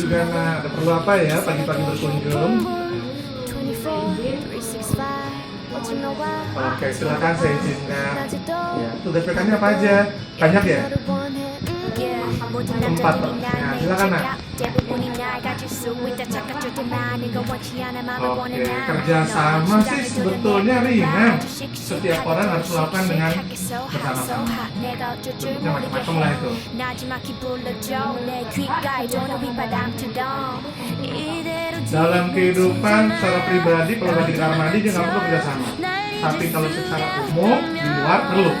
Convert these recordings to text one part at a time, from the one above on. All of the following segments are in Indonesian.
juga nak. Ada perlu apa ya pagi-pagi berkunjung? Oke, silakan saya izinkan. Ya, tugas PK-nya apa aja? Banyak ya? 4. Nah, silakan nak. Oke, kerjasama sih sebetulnya ringan. Setiap orang harus melakukan dengan bersama-sama. Bentuknya macam-macam lah itu. Dalam kehidupan secara pribadi, kalau lagi di kamar mandi dia nggak perlu kerjasama. Tapi kalau secara umum di luar perlu.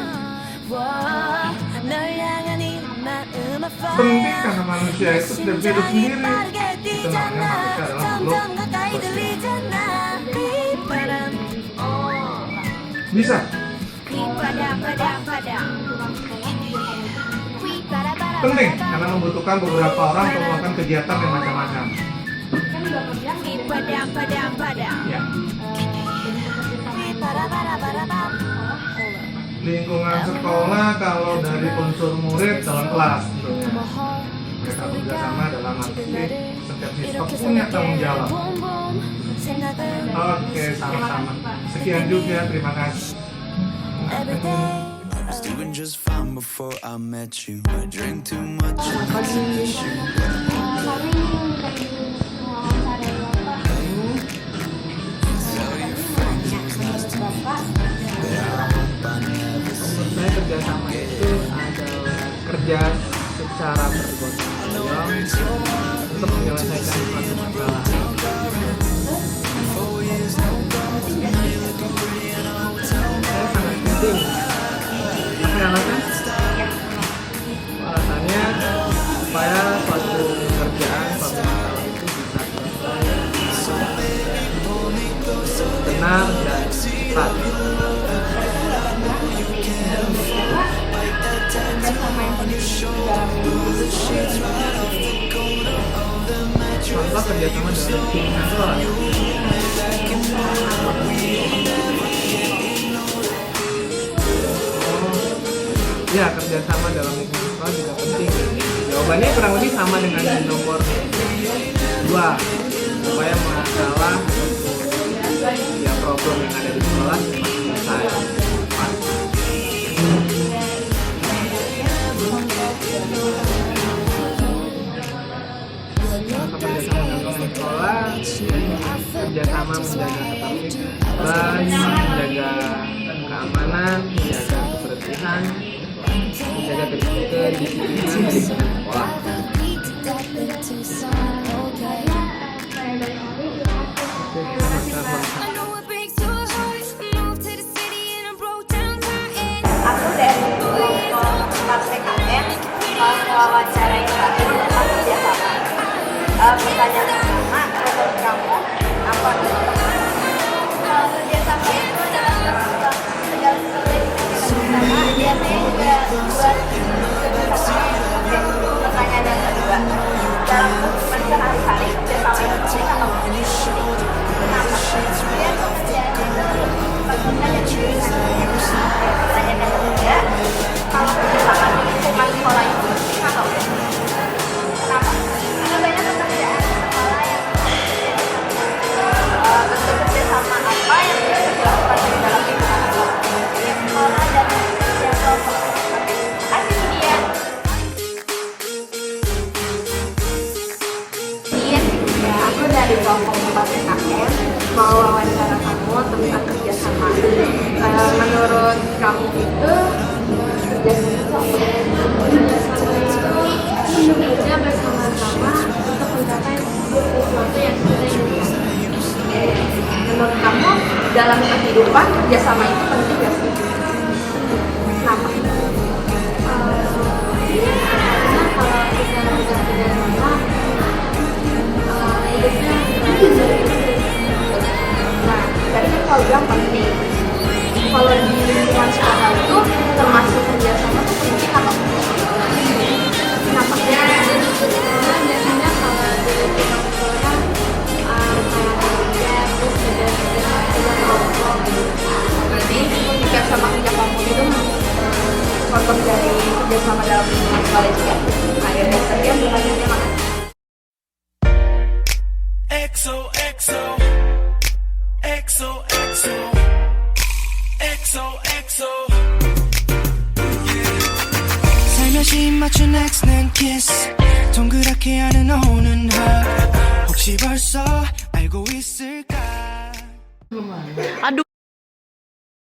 Penting karena manusia itu tidak bisa hidup sendiri. Itu namanya manusia adalah makhluk sosial. Bisa. Penting karena membutuhkan beberapa orang untuk melakukan kegiatan yang macam-macam. Ya. Lingkungan sekolah kalau dari unsur murid dalam kelas tentunya. Mereka bekerjasama dalam arti setiap siswa punya tanggung jawab. Oke, sama-sama. Sekian juga, terima kasih. I was doing just fine before I met you. I drank too much and I miss you. Saya kerjasama itu adalah kerja secara bergotong royong untuk menyelesaikan suatu masalah. Saya sangat penting. Apa alasan? Alasannya supaya suatu pekerjaan, suatu masalah itu bisa selesai benar dan cepat. Contoh kerjasama dalam tim kantor. Ya, kerjasama dalam lingkungan sekolah juga penting. Jawabannya kurang lebih sama dengan nomor 2, supaya masalah ya problem yang ada di sekolah selesai. Kerjasama menjaga ketertiban, menjaga keamanan, menjaga kebersihan, menjaga kedisiplinan di sekolah. Aku dari kelompok 4 PKN mewawancarai kami tentang kerjasama. Pertanyaan pertama, menurut kamu apa kerjasama itu adalah segala sesuatu yang bersama, biasanya juga buat bersama. Pertanyaan yang kedua, dalam kehidupan sehari-hari kerjasama itu penting atau tidak? Kenapa? Biar pekerjaan itu pembangunan yang diberikan. Pertanyaan yang ketiga, kalau kerjasama di lingkungan sekolah itu penting atau tidak? Kenapa? Karena banyak pekerjaan sekolah yang bentuk kerjasama apa yang bisa dilakukan di dalam lingkungan sekolah dan kerja kelompok. Kasih dia. Ya, aku dari kelompok 4 PKN mau wawancara kamu tentang kerjasama. Menurut kamu itu kerjasama itu bekerja bersama-sama untuk mencapai sesuatu yang kita inginkan. Menurut kamu dalam kehidupan kerjasama itu penting nggak sih? Kenapa? Karena kalau kita nggak kerjasama, hidupnya nah, tadi kan kalau bilang penting. Kalau di lingkungan sekolah itu termasuk kerjasama itu penting atau kenapa? Biasanya kalau di lingkungan sekolah kayak terus juga kerja kelompok. Berarti kerja sama kerja kelompok itu contoh dari kerjasama dalam lingkungan sekolah juga. Akhirnya kalian bertanya XO, XO, XO, XO, XO. 살며시 맞춘 X 난 kiss 동그랗게 하는 오는 hug 혹시 벌써 알고 있을까 Aduh.